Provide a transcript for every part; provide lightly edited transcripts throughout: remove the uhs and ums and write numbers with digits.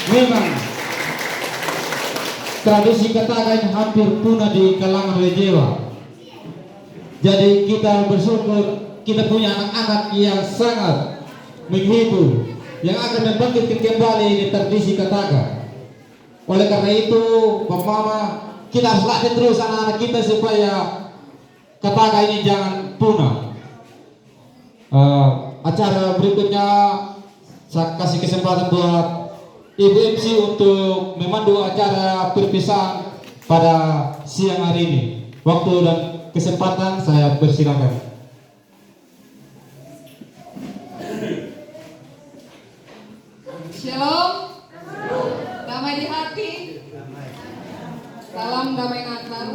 Memang tradisi katakan hampir punah di kalangan lejewa. Jadi kita bersyukur kita punya anak-anak yang sangat menghibur, yang akan membangkitkan kembali di tradisi katakan. Oleh karena itu, Bapak Mama, kita harus latih terus anak-anak kita supaya katakan ini jangan punah. Acara berikutnya saya kasih kesempatan buat Ibu MC untuk memandu acara perpisahan pada siang hari ini. Waktu dan kesempatan saya persilakan. Shalom, damai di hati, salam damai Natal.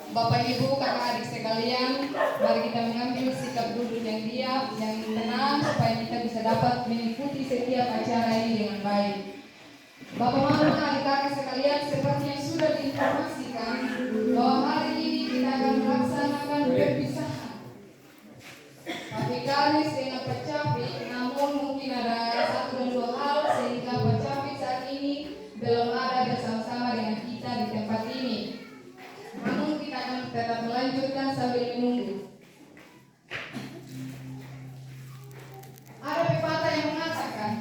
Bapak Ibu, kakak adik sekalian, mari kita mengambil sikap duduk yang diam, yang tenang, supaya kita bisa dapat mengikuti setiap acara ini dengan baik. Bapak Mama, adik kakak sekalian, seperti yang sudah diinformasikan bahwa hari ini kita akan melaksanakan perpisahan Pak Vikaris dengan Pak Capik, namun mungkin ada satu dan dua hal sehingga Pak Capik saat ini belum ada bersama-sama dengan kita di tempat ini. Namun kita akan tetap melanjutkan sambil menunggu. Ada pepatah yang mengatakan,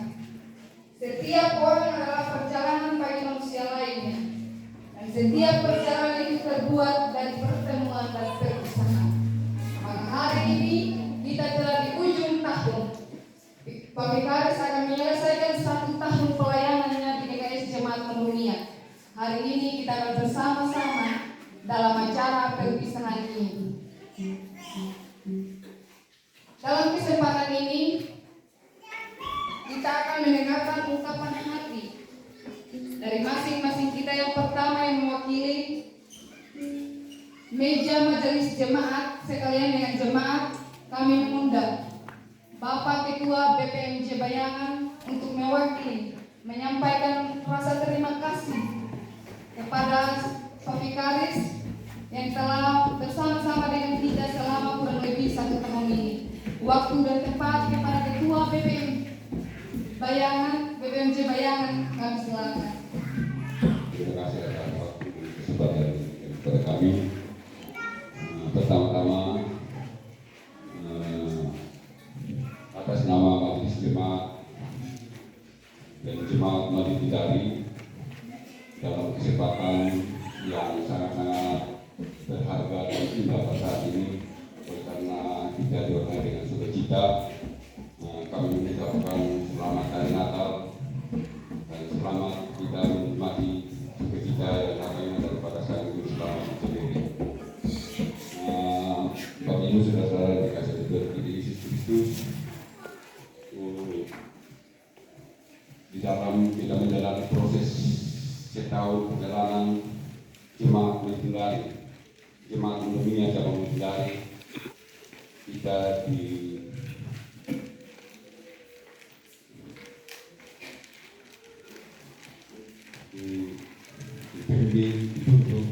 setiap orang adalah perjalanan bagi manusia lainnya, dan setiap perjalanan itu terbuat dari pertemuan dan perpisahan. Maka hari ini kita telah di ujung tahun. Pak Vikaris akan menyelesaikan 1 tahun pelayanannya di GKS Jemaat Mendunia. Hari ini kita akan bersama-sama dalam acara perpisahan ini. Dalam kesempatan ini kita akan mendengarkan ungkapan hati dari masing-masing kita. Yang pertama yang mewakili meja majelis jemaat sekalian dengan jemaat, kami mengundang Bapak Ketua BPMJ Bayangan untuk mewakili menyampaikan rasa terima kasih kepada Pak Vikaris yang telah bersama-sama dengan kita selama kurang lebih 1 tahun ini. Waktu dan tempat kepada Ketua BPM Bayangan, BPMJ Bayangan, kami silakan. Terima kasih atas waktu kesempatan kepada kami. Pertama-tama atas nama Majelis Jemaat dan Jemaat Madinah Bidari dalam kesempatan yang sangat-sangat berharga dan indah pada saat ini, karena kita diwarnai dengan sukacita, kami mengucapkan selamat hari Natal dan selamat kita menikmati sukacita Ibu saudara-saudara dikasih Tuhan kita Yesus Kristus, di dalam kita menjalani proses setahun perjalanan jemaat menghindari jemaat dunia dalam menghindari kita dibimbing, dituntun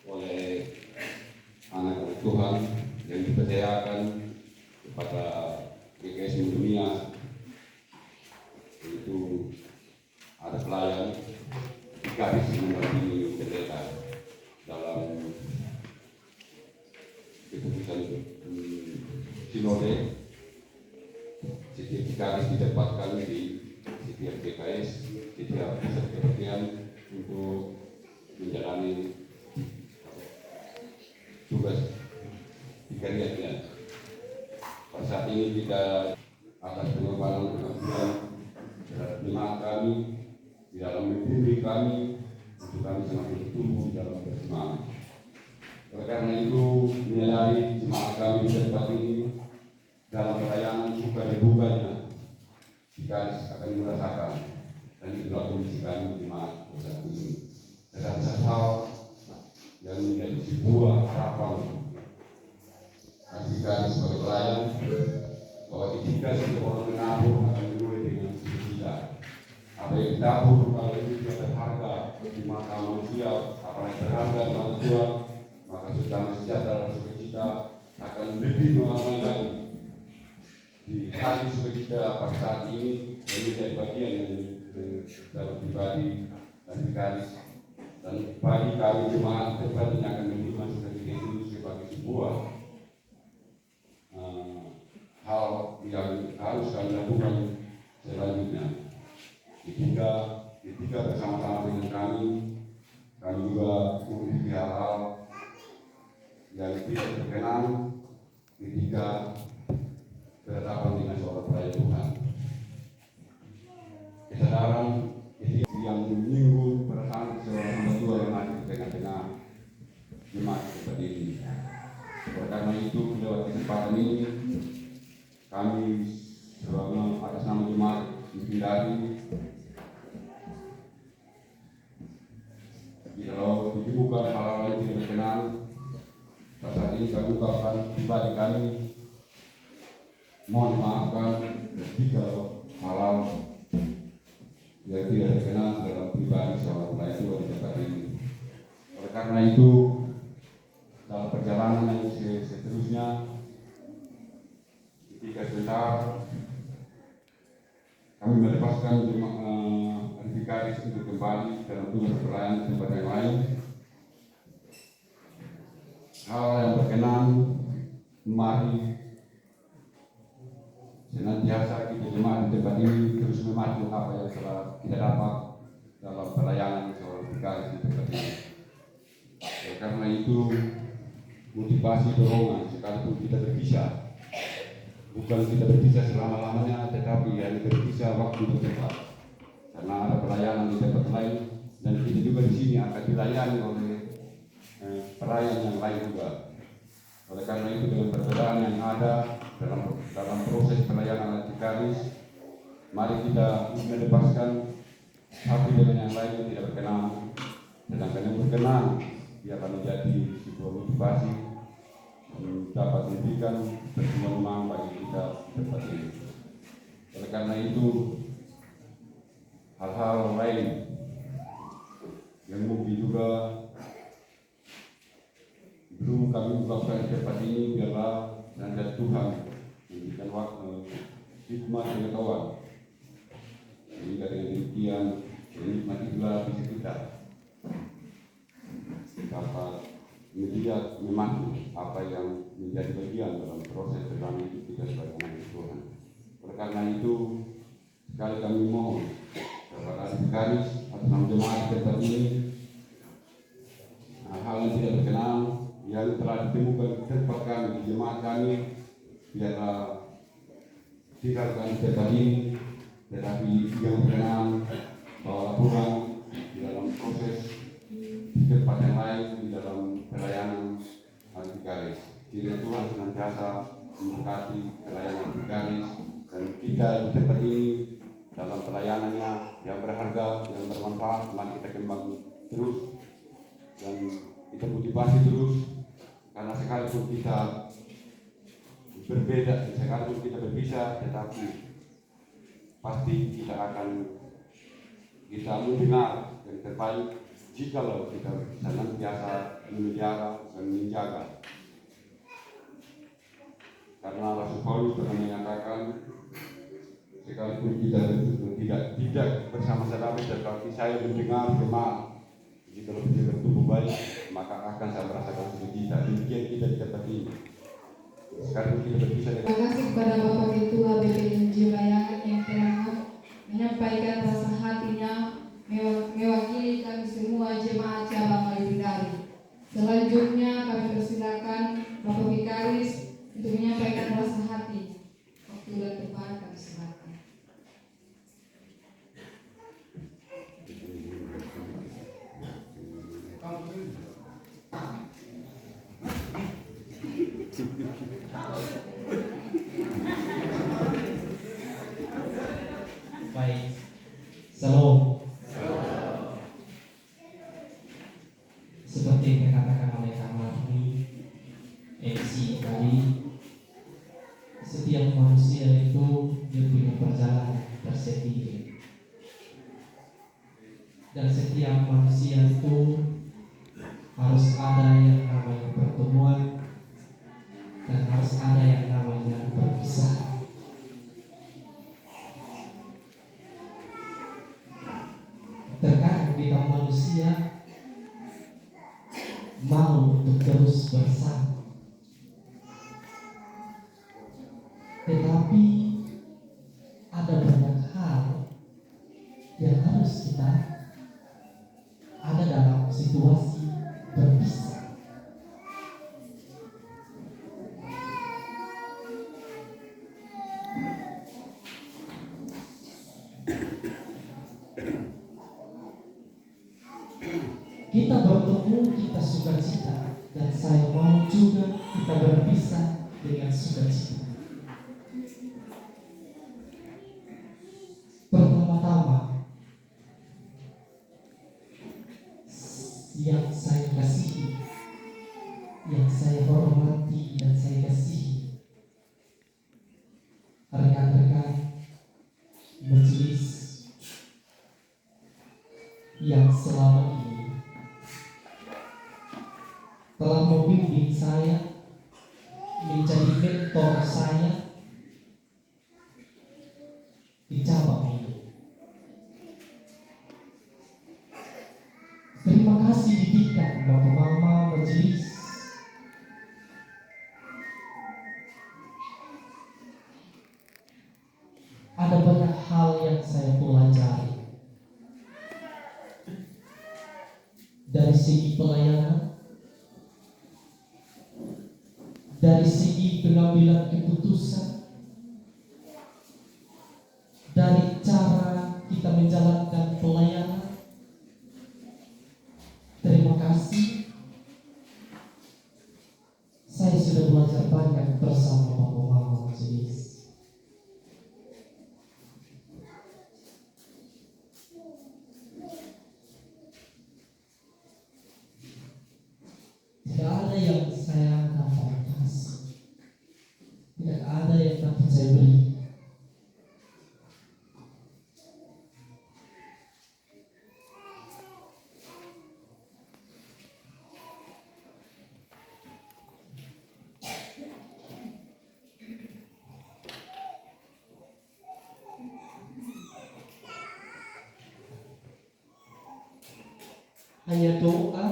oleh anak-anak Tuhan yang dipercayakan kepada GKS dunia, itu ada pelayan garis mendampingi pendeta dalam keputusan sinode. Setiap garis ditempatkan di setiap GKS, setiap pusat kebagian untuk menjalani tugas dikariannya. Pada saat ini kita atas pengorbanan jemaat kami di dalam membimbing kami untuk kami semakin bertumbuh dalam bersemangat. Oleh karena itu, menyadari jemaat kami di tempat ini dalam pelayanan suka dan dukanya kita akan merasakan, dan itulah kondisi kami jemaat saat ini. Dan satu hal yang menjadi sebuah harapan bagi kami sebagai pelayan, bahwa ketika seseorang menabur akan menulis dengan sukacita. Apa yang ditabur kalau itu tidak berharga di mata manusia, apalagi berharga di mata Tuhan, maka sudah sejahtera dan sukacita akan lebih mengalami lagi di hati sukacita pada saat ini. Dan menjadi bagian dalam pribadi dan garis, dan bagi kami jemaat tempat ini akan menerima sukacita itu sebagai sebuah hal yang harus kami lakukan selanjutnya. Ketika bersama-sama dengan kami juga memiliki hal-hal yang tidak berkenan ketika berhadapan dengan seorang pelayan Tuhan. Kesadaran yang menyinggung perasaan seorang hamba Tuhan yang ada di tengah-tengah jemaat seperti ini. Oleh karena itu, lewat kesempatan ini kami selama atas nama jemaat menghindari kalau ditemukan hal-hal yang tidak berkenan. Pada saat ini kami ucapkan pribadi kami mohon maafkan ketika hal-hal yang tidak berkenan dalam pribadi seorang pelayan Tuhan di tempat ini. Oleh karena itu, dalam perjalanan yang seterusnya, ketika sebentar kami melepaskan Vikaris untuk kembali dalam tugas pelayanan di tempat yang lain. Hal yang berkenan, mari senantiasa kita jemaat di tempat ini terus memadu apa yang telah kita dapat dalam pelayanan seorang Vikaris di tempat ini. Karena itu, motivasi dorongan sekalipun kita berpisah, bukan kita berpisah selama-lamanya, tetapi yang berpisah waktu dan tempat. Karena ada pelayanan di tempat lain, dan kita juga di sini akan dilayani oleh pelayan yang lain juga. Oleh karena itu, dengan perbedaan yang ada dalam proses pelayanan Vikaris, mari kita melepaskan satu dengan yang lain yang tidak berkenan, sedangkan yang berkenan dia akan menjadi sebuah motivasi dapat memberikan perkembangan bagi kita tempat ini. Oleh karena itu, hal-hal lain yang mungkin juga belum kami ungkapkan di tempat ini biarlah dan Tuhan memberikan waktu hikmat pengetahuan, sehingga dengan demikian menikmatilah bisa kita dapat melihat memahami apa yang menjadi bagian dalam proses perjalanan hidup kita sebagai anak Tuhan. Oleh karena itu, sekali kami mohon kepada Vikaris atas nama jemaat tempat ini, hal yang tidak berkenan yang telah ditemukan di tempat kami, di jemaat kami, biarlah tinggalkan di tempat ini, tetapi yang berkenan bawa pulang di dalam proses di tempat yang lain, di dalam pelayanan Vikaris. kiranya Tuhan senantiasa memberkati pelayanan Vikaris dan kita di tempat ini dalam pelayanannya yang berharga, yang bermanfaat. Mari kita kembang terus dan kita motivasi terus, karena sekalipun kita berbeda, sekalipun kita berbisa, tetapi pasti kita akan mendengar yang terbaik jikalau kita senantiasa memelihara dan menjaga. Karena Rasul Paulus pernah menyatakan, sekalipun kita tidak bersama sama, tetapi saya mendengar jemaat, jika kita bertumbuh baik, maka akan saya merasakan sukacita. Demikian kita di tempat ini. Sekarang kita berpisah. Terima kasih kepada Bapak Ketua BPNJ Bayangan yang telah menyampaikan rasa hatinya mewakili kami semua jemaat cabang Maliwindari. Selanjutnya kami persilakan Bapak Vikaris untuk menyampaikan rasa hati. Waktu dan tempat kami silakan. Baik, salam. Seperti yang dikatakan oleh Kak Marni, MC tadi, setiap manusia itu dia punya perjalanan tersendiri, dan setiap manusia itu harus ada yang namanya pertemuan dan harus ada yang namanya berpisah. Terkadang kita manusia mau untuk terus bersama, tetapi ada banyak hal yang harus kita ada dalam situasi berpisah. Kita bertemu, kita sukacita, dan saya mau juga kita berpisah dengan sukacita. Pertama-tama, yang saya kasihi, yang saya hormati dan saya kasihi, rekan-rekan majelis yang selama ini telah membimbing saya, menjadi mentor saya di cabang ini. Terima kasih didikan Bapak Mama majelis. Ada banyak hal yang saya pelajari dari segi pelayanan, dari segi pengambilan keputusan, dari cara kita menjalankan pelayanan. Terima kasih. Saya sudah belajar banyak bersama Bapak Mama majelis. Tidak ada yang saya dapat kasih, tidak ada yang dapat saya beri. Hanya doa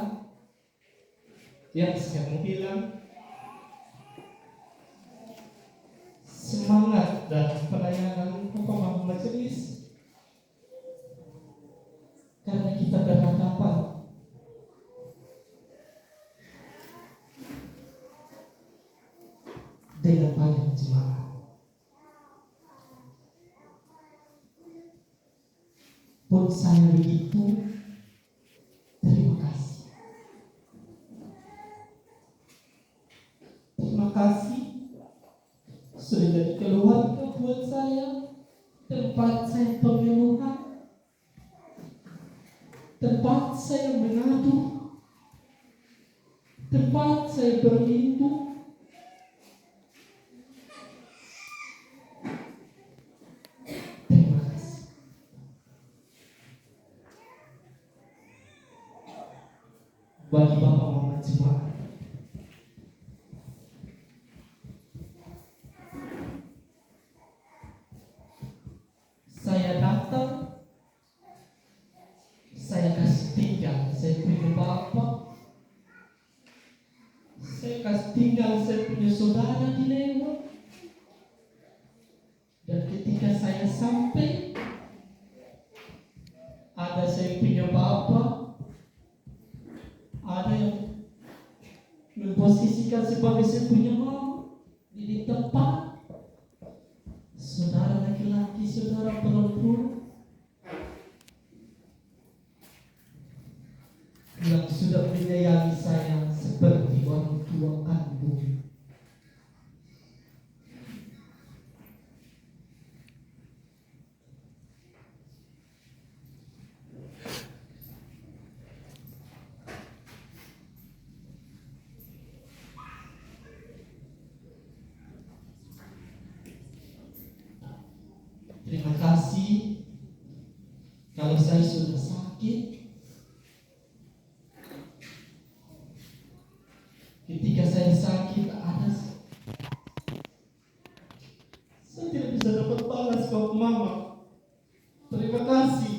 yang saya mau bilang, semangat dalam pelayanan Bapak majelis, karena kita berhadapan dengan banyak jemaat. Pun saya begitu. Terima buat saya tempat saya pengeluhan, tempat saya mengadu, tempat saya berlindung. Terima kasih. Bagi Bapak Mama Jemaat, saya datang, saya kasih tinggal saya punya bapak, saya kasih tinggal saya punya saudara di lewat. Dan ketika saya sampai, ada saya punya bapak, ada yang memposisikan sebagai saya punya mama di tempat, saudara laki-laki, saudara perempuan yang sudah menyayangi saya seperti orang tua kandung. Terima kasih. Kalau saya sudah sakit, ketika saya sakit ada, saya tidak bisa dapat balas ke mama. Terima kasih.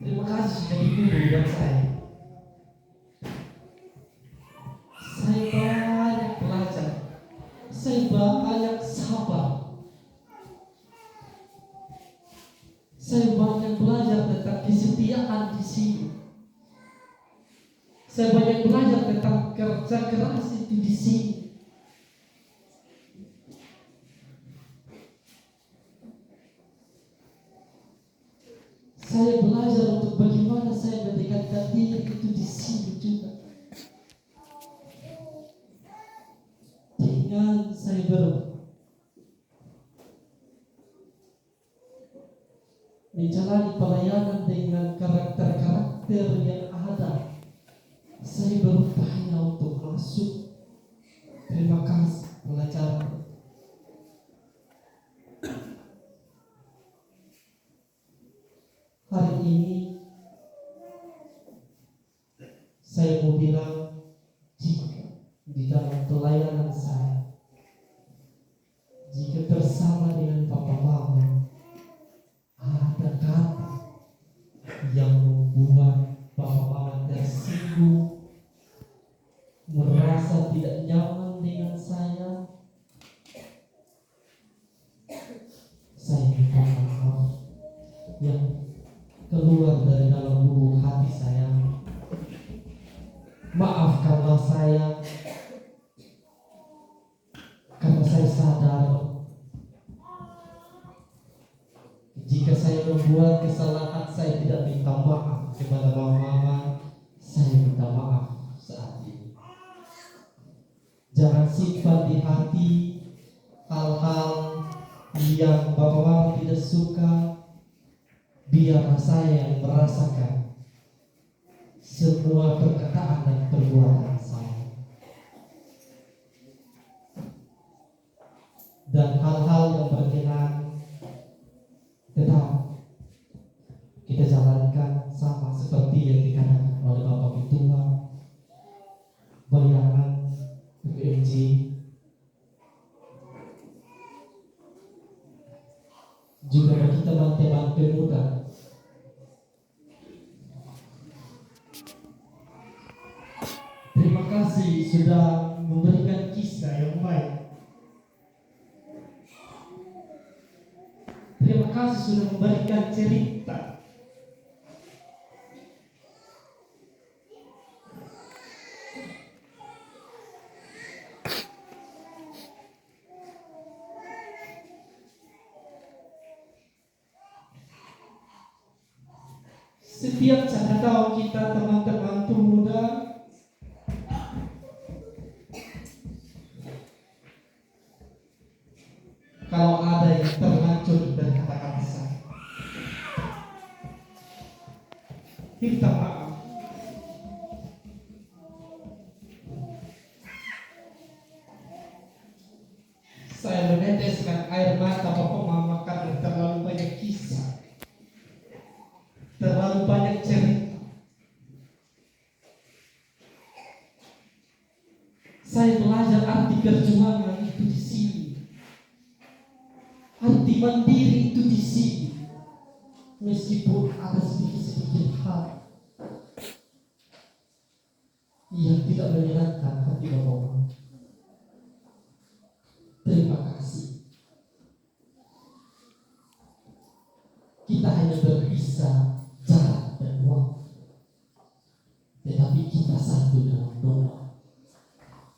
Terima kasih sudah diberi buat saya. Saya banyak belajar. Saya banyak sabar. Saya banyak belajar tentang kesetiaan di sini. Saya banyak belajar tentang kerja keras itu di sini. Saya belajar untuk bagaimana saya mendekatkan diri itu di sini juga. Dengan saya menjalani pelayanan dengan karakter-karakter yang ada, saya berupaya untuk masuk. Terima kasih pelajaran. Hari ini saya mau bilang, jika di dalam pelayanan saya, jika bersama dengan Papa Mama ada kata yang membuat Papa Mama tersinggung, merasa tidak nyaman dengan saya minta maaf yang keluar dari dalam lubuk hati saya. Maafkanlah saya, karena saya sadar jika saya membuat kesalahan, saya tidak minta maaf kepada mama. Saya minta maaf saat ini. Jangan simpan di hati hal-hal yang Bapak Mama tidak suka. Biarlah saya yang merasakan semua perkataan dan perbuatan saya. Dan hal-hal yang berkenan tetap kita jalankan sama seperti yang dikatakan oleh Bapak Ketua Bayangan PMJ. Juga bagi teman-teman pemuda, terima kasih sudah memberikan kisah yang baik. Terima kasih sudah memberikan cerita. Setiap saya tahu kita teman-teman pemuda kalau ada yang terlanjur berkata kasar, minta maaf. Saya meneteskan air mata Bapak Mama karena terlalu banyak kisah, terlalu banyak cerita. Saya belajar arti perjuangan itu di sini, arti mandiri itu di sini. Meskipun ada sedikit-sedikit hal yang tidak menyenangkan hati Bapak, terima kasih. Kita hanya berpisah jarak dan waktu, tetapi kita satu dalam doa.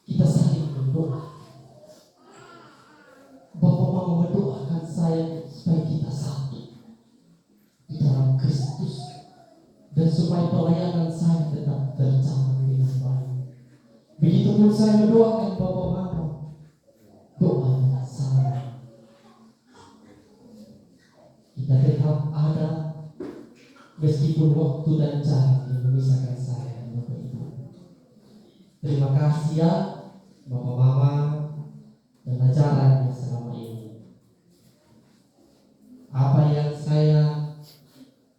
Kita saling berdoa. Bapak mau mendoakan saya supaya kita satu di dalam Kristus, dan supaya pelayanan saya tetap berjalan dengan baik. Begitupun saya mendoakan Bapak Mama, doanya sama. Kita tetap ada meskipun waktu dan jarak yang memisahkan saya dan Bapak Ibu. Terima kasih ya Bapak Mama dan ajarannya selama ini. Apa yang saya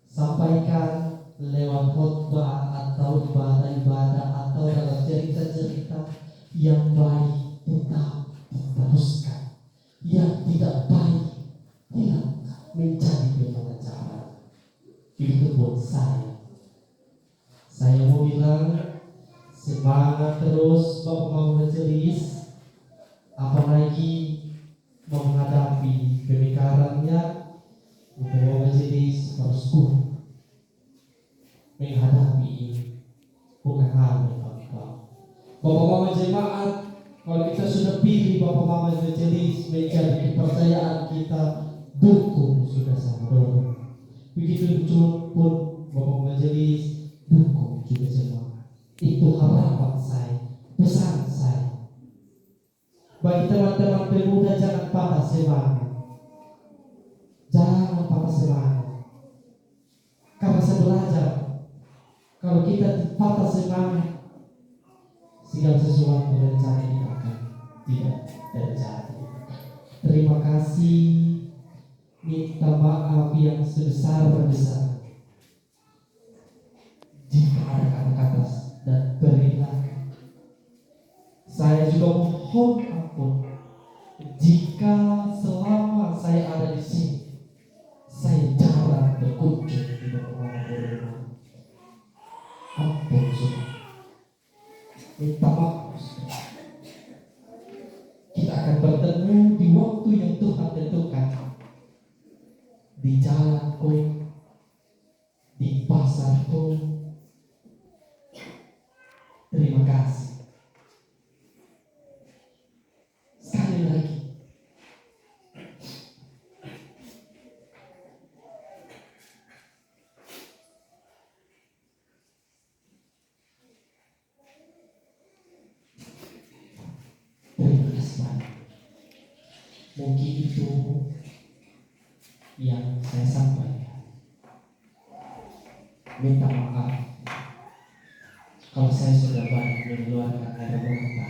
sampaikan lewat khotbah atau ibadah-ibadah atau dalam cerita-cerita yang baik tetap diteruskan, yang tidak baik tidak menjadi pembelajaran. Itu buat saya mau bilang semangat terus Bapak mau majelis, apalagi menghadapi pemekarannya. Bapak majelis harus kuat menghadapi ini, bukan hal yang gampang. Bapak Mama jemaat, kalau kita sudah pilih Bapak Mama majelis menjadi kepercayaan kita, dukung sudah sama dorong. Begitu pun Bapak majelis dukung juga jemaat. Itu harapan saya, pesan saya. Bagi teman-teman pemuda, jangan patah semangat. Jangan patah semangat. Karena saya belajar, kalau kita patah semangat, segala sesuatu rencana kita akan tidak terjadi. Terima kasih. Minta maaf yang sebesar-besar jika ada kata-kata dan perilaku. Saya juga mohon ampun jika selama saya ada di sini saya jarang berkunjung di rumah. Ampun sudah. Minta maaf. Kita akan bertemu di waktu yang Tuhan tentukan, di jalanku, di pasarku. Terima kasih. Sekali lagi, terima kasih banyak. Mungkin itu yang saya sampaikan. Minta maaf kalau saya sudah banyak mengeluarkan air mata.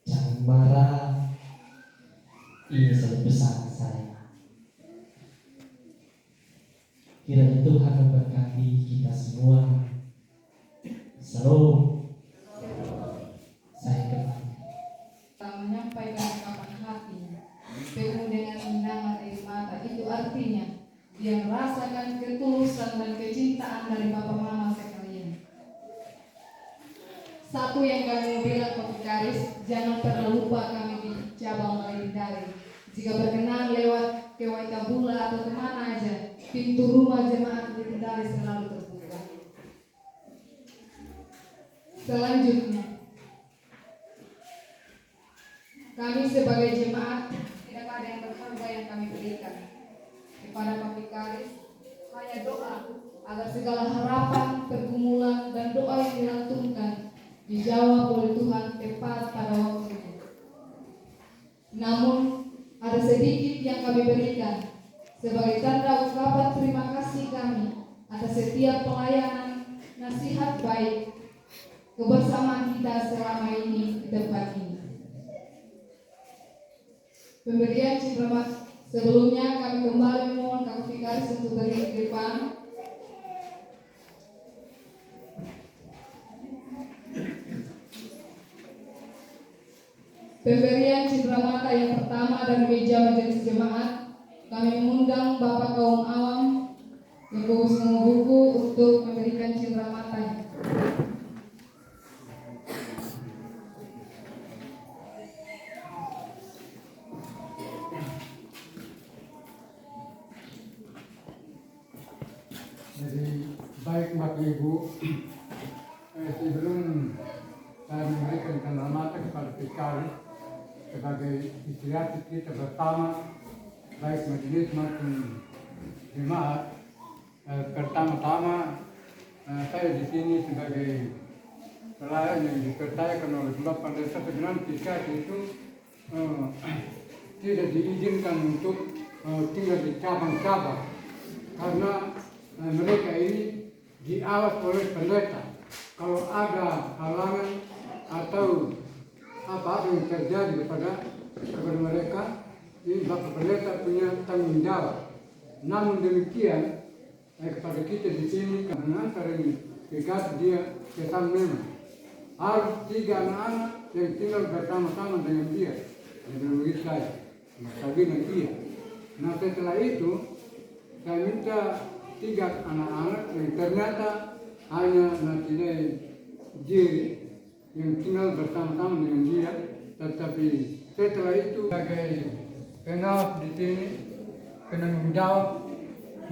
Jangan marah. Ini saja pesan saya. Kiranya Tuhan memberkati kita semua. Shalom. Saya kembali. Tak menyampaikan ungkapan hati penuh dengan undangan air mata, itu artinya dia merasakan ketulusan dan kecintaan dari Bapak Mama sekalian. Satu yang kami mau bilang ke Vikaris, jangan pernah lupa kami di cabang Malindari. Jika berkenan lewat ke Waitabula atau kemana aja, pintu rumah jemaat Malindari selalu terbuka. Selanjutnya, kami sebagai jemaat tidak ada yang berharga yang kami berikan kepada Pak Vikaris, hanya namanya doa, agar segala harapan, pergumulan, dan doa yang dilantunkan dijawab oleh Tuhan tepat pada waktunya. Namun, ada sedikit yang kami berikan sebagai tanda ungkapan terima kasih kami atas setiap pelayanan nasihat baik kebersamaan kita selama ini di tempat ini. Pemberian cinderamat sebelumnya kami kembali memohon Kak Vikaris untuk berdiri di depan. Pemberian cindramata yang pertama dari meja majelis jemaat, kami mengundang Bapak Kaum Awam Yakobus Buku untuk memberikan cinderamata. Jadi baik Bapak Ibu, sebelum saya memberikan penghormatan kepada Vikaris sebagai istirahat kita bersama, baik majelis maupun jemaat, pertama-tama saya di sini sebagai pelayan yang dipercayakan oleh Bapak Desa. Sebenarnya Vikaris itu tidak diizinkan untuk tinggal di cabang-cabang karena mereka ini diawas oleh pendeta. Kalau ada halangan atau apa yang terjadi kepada mereka, ini Bapak Pendeta punya tanggung jawab. Namun demikian, kepada kita di sini mengantar ini Vikaris dia pesan memang harus 3 anak-anak yang tinggal bersama-sama dengan dia. Dengan saya, Sabina dia. Nah setelah itu saya minta 3 anak-anak yang ternyata hanya Natidai Jiri yang tinggal bersama-sama dengan dia, tetapi setelah itu sebagai pengawas di sini penanggung jawab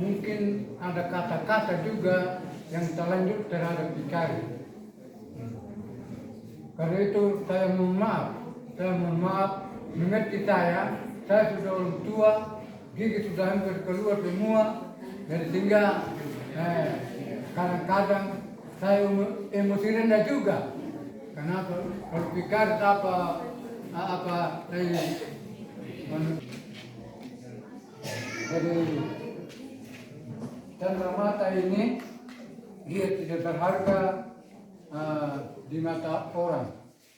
mungkin ada kata-kata juga yang terlanjur terhadap Vikaris. Karena itu saya mohon maaf, mengerti saya sudah orang tua, gigi sudah hampir keluar semua. Jadi sehingga kadang-kadang saya emosi rendah juga. Kenapa? Kalau Vikaris jadi cendramata ini dia tidak berharga di mata orang,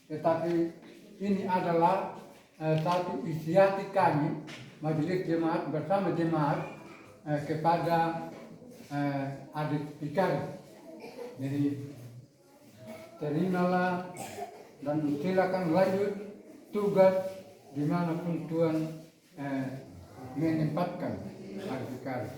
tetapi ini adalah satu istiati kami majelis jemaat bersama jemaat kepada adik Vikaris. Jadi terimalah dan silakan lanjut tugas dimanapun Tuhan menempatkan adik Vikaris.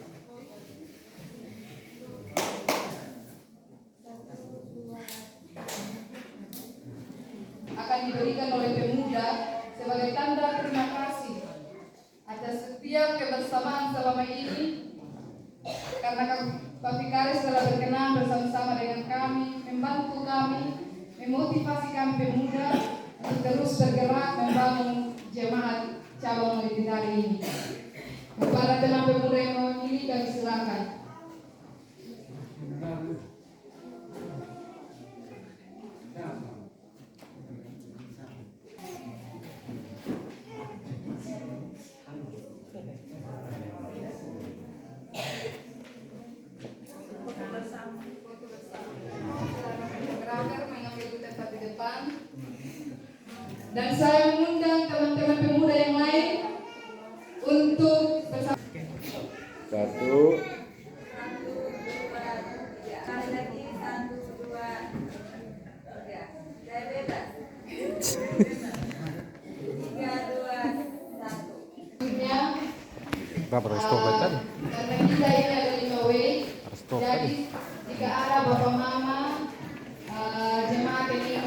Akan diberikan oleh pemuda sebagai tanda terima kasih atas setiap kebersamaan selama ini, karena Pak Vikaris telah berkenan bersama-sama dengan kami, membantu kami, memotivasi kami pemuda untuk terus bergerak membangun jemaat cabang Legendari ini. Kepada teman pemuda yang mewakili, kami silakan. Dan saya mengundang teman-teman pemuda yang lain untuk bersama. 1, 1, 2, 3. Sekali lagi 1, 2, 3. Saya bebas. 3, 2, 1. Bapak Restoran tadi. Karena kita ini ada 5 way. Jadi jika ada bapak mama jemaat yang